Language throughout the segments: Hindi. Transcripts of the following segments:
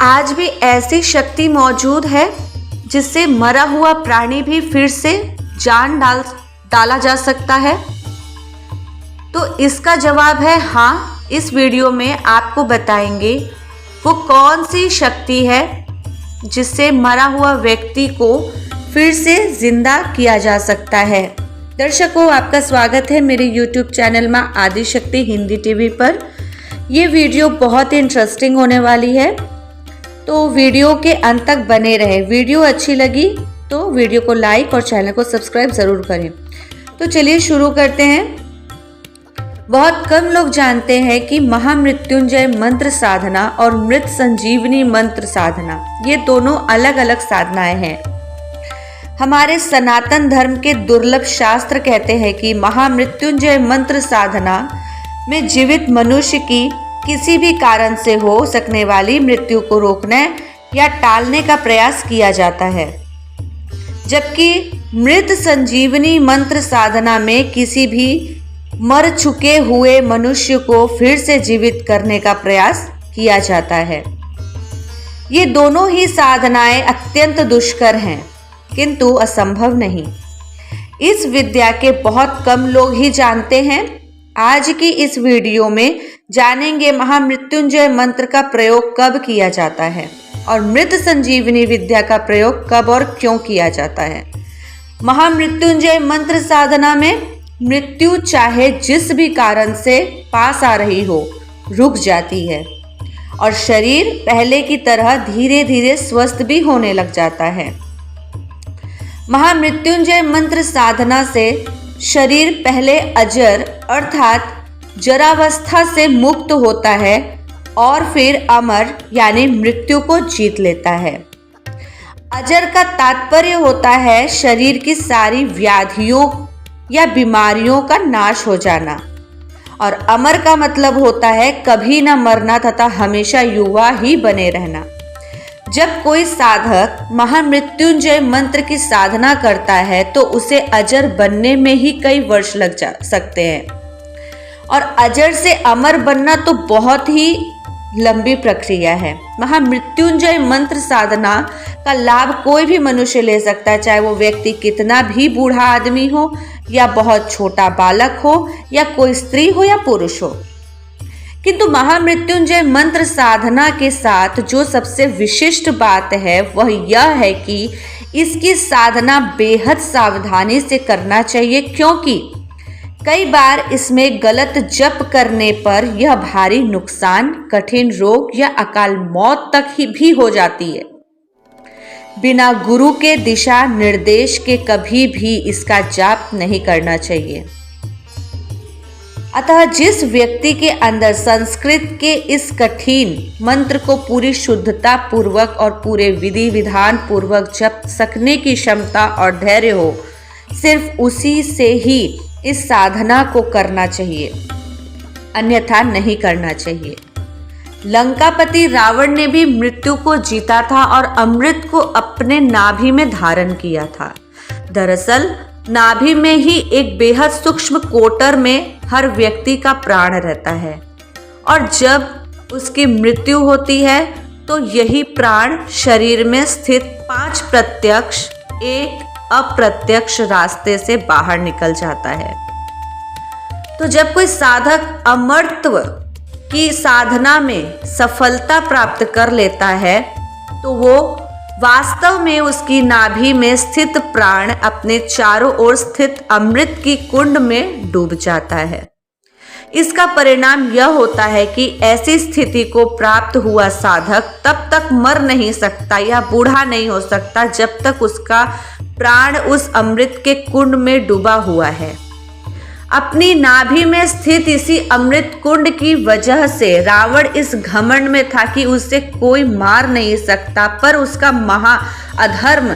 आज भी ऐसी शक्ति मौजूद है जिससे मरा हुआ प्राणी भी फिर से जान डाला जा सकता है? तो इसका जवाब है हाँ। इस वीडियो में आपको बताएंगे वो कौन सी शक्ति है जिससे मरा हुआ व्यक्ति को फिर से जिंदा किया जा सकता है। दर्शकों, आपका स्वागत है मेरे YouTube चैनल में आदिशक्ति हिंदी टीवी पर। ये वीडियो बहुत ही इंटरेस्टिंग होने वाली है, तो वीडियो के अंत तक बने रहे। वीडियो अच्छी लगी तो वीडियो को लाइक और चैनल को सब्सक्राइब ज़रूर करें। तो चलिए शुरू करते हैं। बहुत कम लोग जानते हैं कि महामृत्युंजय मंत्र साधना और मृत संजीवनी मंत्र साधना ये दोनों अलग अलग साधनाएं हैं। हमारे सनातन धर्म के दुर्लभ शास्त्र कहते हैं कि महामृत्युंजय मंत्र साधना में जीवित मनुष्य की किसी भी कारण से हो सकने वाली मृत्यु को रोकने या टालने का प्रयास किया जाता है, जबकि मृत संजीवनी मंत्र साधना में किसी भी मर चुके हुए मनुष्य को फिर से जीवित करने का प्रयास किया जाता है। ये दोनों ही साधनाएं अत्यंत दुष्कर हैं, किंतु असंभव नहीं। इस विद्या के बहुत कम लोग ही जानते हैं। आज की इस वीडियो में जानेंगे महामृत्युंजय मंत्र का प्रयोग कब किया जाता है और मृत संजीवनी विद्या का प्रयोग कब और क्यों किया जाता है। महामृत्युंजय मंत्र साधना में मृत्यु चाहे जिस भी कारण से पास आ रही हो रुक जाती है और शरीर पहले की तरह धीरे धीरे स्वस्थ भी होने लग जाता है। महामृत्युंजय मंत्र साधना से शरीर पहले अजर अर्थात जरावस्था से मुक्त होता है और फिर अमर यानी मृत्यु को जीत लेता है। अजर का तात्पर्य होता है शरीर की सारी व्याधियों या बीमारियों का नाश हो जाना, और अमर का मतलब होता है कभी न मरना तथा हमेशा युवा ही बने रहना। जब कोई साधक महामृत्युंजय मंत्र की साधना करता है तो उसे अजर बनने में ही कई वर्ष लग जा सकते हैं, और अजर से अमर बनना तो बहुत ही लंबी प्रक्रिया है। महामृत्युंजय मंत्र साधना का लाभ कोई भी मनुष्य ले सकता है, चाहे वो व्यक्ति कितना भी बूढ़ा आदमी हो या बहुत छोटा बालक हो या कोई स्त्री हो या पुरुष हो। किंतु महामृत्युंजय मंत्र साधना के साथ जो सबसे विशिष्ट बात है वह यह है कि इसकी साधना बेहद सावधानी से करना चाहिए, क्योंकि कई बार इसमें गलत जप करने पर यह भारी नुकसान, कठिन रोग या अकाल मौत तक ही भी हो जाती है। बिना गुरु के दिशा निर्देश के कभी भी इसका जाप नहीं करना चाहिए। अतः जिस व्यक्ति के अंदर संस्कृत के इस कठिन मंत्र को पूरी शुद्धता पूर्वक और पूरे विधि विधान पूर्वक जप सकने की क्षमता और धैर्य हो, सिर्फ उसी से ही इस साधना को करना चाहिए, अन्यथा नहीं करना चाहिए। लंकापति रावण ने भी मृत्यु को जीता था और अमृत को अपने नाभि में धारण किया था। दरअसल नाभि में ही एक बेहद सूक्ष्म कोटर में हर व्यक्ति का प्राण रहता है, और जब उसकी मृत्यु होती है तो यही प्राण शरीर में स्थित 5 प्रत्यक्ष 1 अप्रत्यक्ष रास्ते से बाहर निकल जाता है। तो जब कोई साधक अमरत्व की साधना में सफलता प्राप्त कर लेता है तो वो वास्तव में उसकी नाभि में स्थित प्राण अपने चारों ओर स्थित अमृत की कुंड में डूब जाता है। इसका परिणाम यह होता है कि ऐसी स्थिति को प्राप्त हुआ साधक तब तक मर नहीं सकता या बूढ़ा नहीं हो सकता जब तक उसका प्राण उस अमृत के कुंड में डूबा हुआ है। अपनी नाभि में स्थित इसी अमृत कुंड की वजह से रावण इस घमंड में था कि उसे कोई मार नहीं सकता, पर उसका महा अधर्म,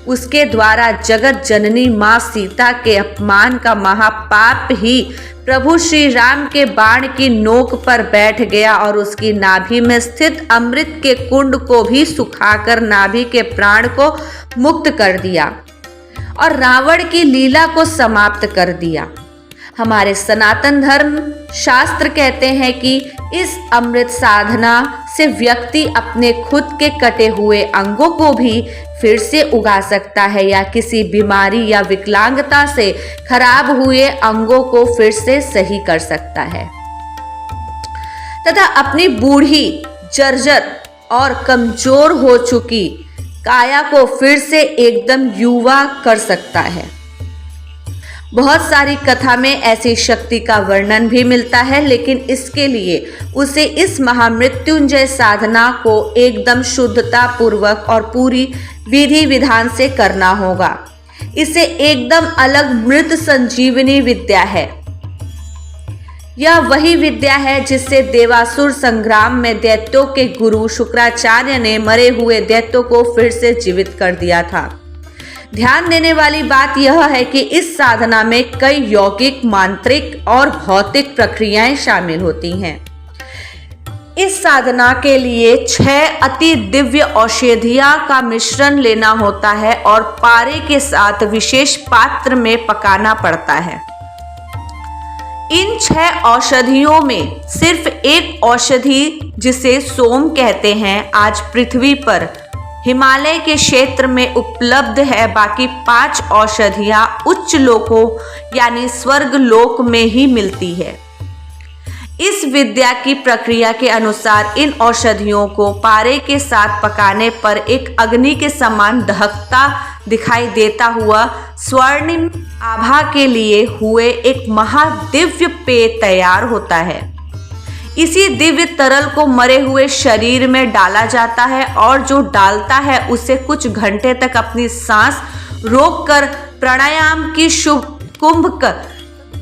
उसके द्वारा जगत जननी मां सीता के अपमान का महापाप ही प्रभु श्री राम के बाण की नोक पर बैठ गया और उसकी नाभि में स्थित अमृत के कुंड को भी सुखाकर नाभि के प्राण को मुक्त कर दिया और रावण की लीला को समाप्त कर दिया। हमारे सनातन धर्म शास्त्र कहते हैं कि इस अमृत साधना से व्यक्ति अपने खुद के कटे हुए अंगों को भी फिर से उगा सकता है या किसी बीमारी या विकलांगता से खराब हुए अंगों को फिर से सही कर सकता है तथा अपनी बूढ़ी, जर्जर और कमजोर हो चुकी काया को फिर से एकदम युवा कर सकता है। बहुत सारी कथा में ऐसी शक्ति का वर्णन भी मिलता है, लेकिन इसके लिए उसे इस महामृत्युंजय साधना को एकदम शुद्धता पूर्वक और पूरी विधि विधान से करना होगा। इसे एकदम अलग मृत संजीवनी विद्या है। यह वही विद्या है जिससे देवासुर संग्राम में दैत्यों के गुरु शुक्राचार्य ने मरे हुए दैत्यों को फिर से जीवित कर दिया था। ध्यान देने वाली बात यह है कि इस साधना में कई यौगिक, मांत्रिक और भौतिक प्रक्रियाएं शामिल होती हैं। इस साधना के लिए 6 अति दिव्य औषधियां का मिश्रण लेना होता है और पारे के साथ विशेष पात्र में पकाना पड़ता है। इन 6 औषधियों में सिर्फ एक औषधि, जिसे सोम कहते हैं, आज पृथ्वी पर हिमालय के क्षेत्र में उपलब्ध है। बाकी 5 औषधियां उच्च लोकों यानी स्वर्ग लोक में ही मिलती है। इस विद्या की प्रक्रिया के अनुसार इन औषधियों को पारे के साथ पकाने पर एक अग्नि के समान दहकता दिखाई देता हुआ स्वर्णिम आभा के लिए हुए एक महादिव्य पेय तैयार होता है। इसी दिव्य तरल को मरे हुए शरीर में डाला जाता है और जो डालता है उसे कुछ घंटे तक अपनी सांस रोककर प्राणायाम की शुभ कुंभ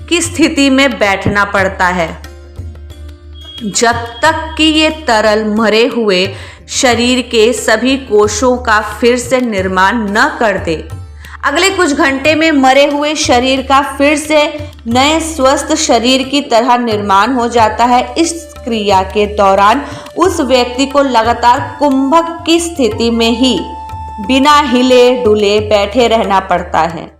की स्थिति में बैठना पड़ता है, जब तक कि ये तरल मरे हुए शरीर के सभी कोशों का फिर से निर्माण न कर दे। अगले कुछ घंटे में मरे हुए शरीर का फिर से नए स्वस्थ शरीर की तरह निर्माण हो जाता है। इस क्रिया के दौरान उस व्यक्ति को लगातार कुंभक की स्थिति में ही बिना हिले डुले बैठे रहना पड़ता है।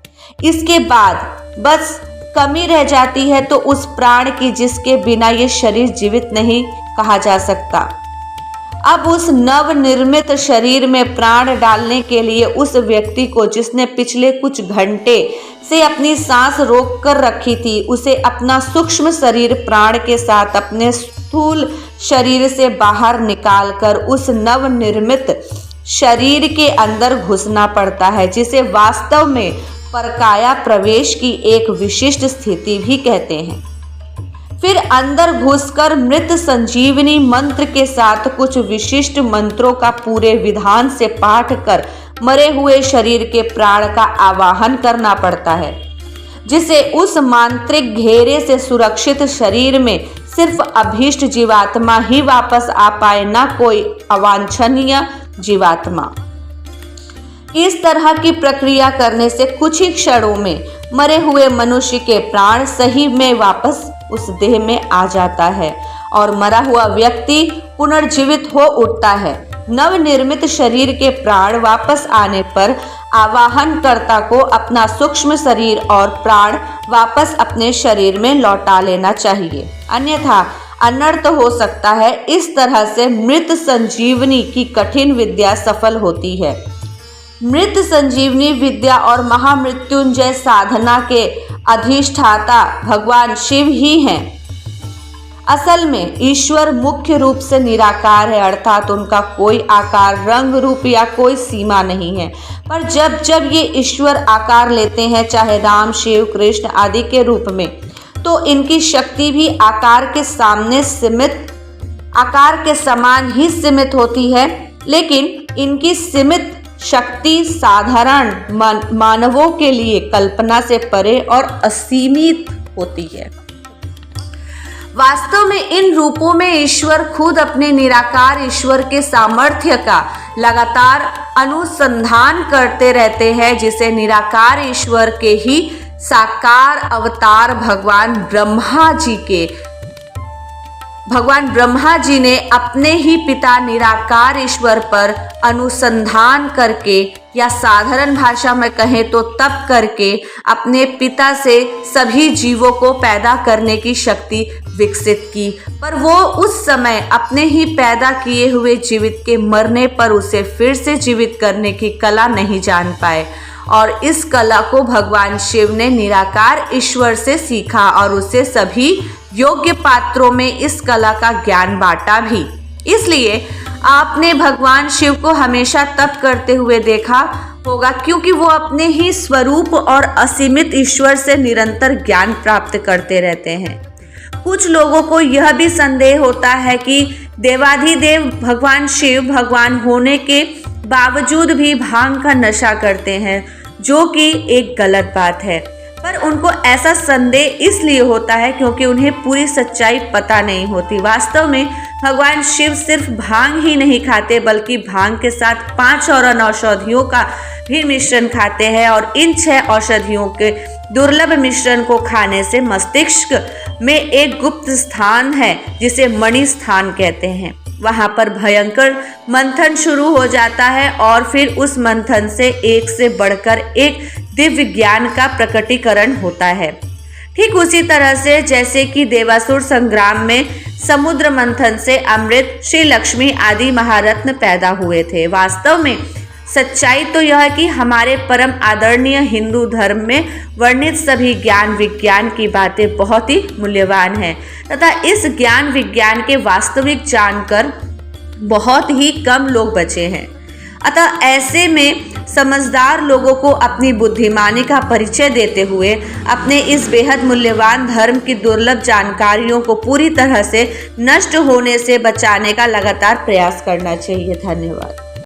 इसके बाद बस कमी रह जाती है तो उस प्राण की जिसके बिना ये शरीर जीवित नहीं कहा जा सकता। अब उस नवनिर्मित शरीर में प्राण डालने के लिए उस व्यक्ति को, जिसने पिछले कुछ घंटे से अपनी सांस रोक कर रखी थी, उसे अपना सूक्ष्म शरीर प्राण के साथ अपने स्थूल शरीर से बाहर निकालकर उस नवनिर्मित शरीर के अंदर घुसना पड़ता है, जिसे वास्तव में परकाया प्रवेश की एक विशिष्ट स्थिति भी कहते हैं। फिर अंदर घुसकर मृत संजीवनी मंत्र के साथ कुछ विशिष्ट मंत्रों का पूरे विधान से पाठ कर मरे हुए शरीर के प्राण का आवाहन करना पड़ता है, जिसे उस मांत्रिक घेरे से सुरक्षित शरीर में सिर्फ अभीष्ट जीवात्मा ही वापस आ पाए, न कोई अवांछनीय जीवात्मा। इस तरह की प्रक्रिया करने से कुछ ही क्षणों में मरे हुए मनुष्य के प्राण सही में वापस उस देह में आ जाता है और मरा हुआ व्यक्ति पुनर्जीवित हो उठता है। नवनिर्मित शरीर के प्राण वापस आने पर आवाहनकर्ता को अपना सूक्ष्म शरीर और प्राण वापस अपने शरीर में लौटा लेना चाहिए, अन्यथा अनर्थ हो सकता है। इस तरह से मृत संजीवनी की कठिन विद्या सफल होती है। मृत संजीवनी विद्या और महामृत्युंजय साधना के अधिष्ठाता भगवान शिव ही हैं। असल में ईश्वर मुख्य रूप से निराकार है, अर्थात उनका कोई आकार, रंग, रूप या कोई सीमा नहीं है। पर जब जब ये ईश्वर आकार लेते हैं, चाहे राम, शिव, कृष्ण आदि के रूप में, तो इनकी शक्ति भी आकार के सामने सीमित, आकार के समान ही सीमित होती है। लेकिन इनकी सीमित शक्ति साधारण मानवों के लिए कल्पना से परे और असीमित होती है। वास्तव में इन रूपों में ईश्वर खुद अपने निराकार ईश्वर के सामर्थ्य का लगातार अनुसंधान करते रहते हैं, जिसे निराकार ईश्वर के ही साकार अवतार भगवान ब्रह्मा जी ने अपने ही पिता निराकार ईश्वर पर अनुसंधान करके या साधारण भाषा में कहें तो तप करके अपने पिता से सभी जीवों को पैदा करने की शक्ति विकसित की। पर वो उस समय अपने ही पैदा किए हुए जीवित के मरने पर उसे फिर से जीवित करने की कला नहीं जान पाए, और इस कला को भगवान शिव ने निराकार ईश्वर से सीखा और उसे सभी योग्य पात्रों में इस कला का ज्ञान बांटा भी। इसलिए आपने भगवान शिव को हमेशा तप करते हुए देखा होगा, क्योंकि वो अपने ही स्वरूप और असीमित ईश्वर से निरंतर ज्ञान प्राप्त करते रहते हैं। कुछ लोगों को यह भी संदेह होता है कि देवाधिदेव भगवान शिव भगवान होने के बावजूद भी भांग का नशा करते हैं, जो कि एक गलत बात है। पर उनको ऐसा संदेह इसलिए होता है क्योंकि उन्हें पूरी सच्चाई पता नहीं होती। वास्तव में भगवान शिव सिर्फ भांग ही नहीं खाते, बल्कि भांग के साथ 5 और औषधियों का भी मिश्रण खाते हैं, और इन 6 औषधियों के दुर्लभ मिश्रण को खाने से मस्तिष्क में एक गुप्त स्थान है जिसे मणि स्थान कहते हैं। वहां पर भयंकर मंथन शुरू हो जाता है और फिर उस मंथन से एक से बढ़कर एक दिव्य ज्ञान का प्रकटीकरण होता है। ठीक उसी तरह से जैसे कि देवासुर संग्राम में समुद्र मंथन से अमृत, श्री लक्ष्मी आदि महारत्न पैदा हुए थे। वास्तव में सच्चाई तो यह है कि हमारे परम आदरणीय हिंदू धर्म में वर्णित सभी ज्ञान विज्ञान की बातें बहुत ही मूल्यवान हैं, तथा इस ज्ञान विज्ञान के वास्तविक जानकर बहुत ही कम लोग बचे हैं। अतः ऐसे में समझदार लोगों को अपनी बुद्धिमानी का परिचय देते हुए अपने इस बेहद मूल्यवान धर्म की दुर्लभ जानकारियों को पूरी तरह से नष्ट होने से बचाने का लगातार प्रयास करना चाहिए। धन्यवाद।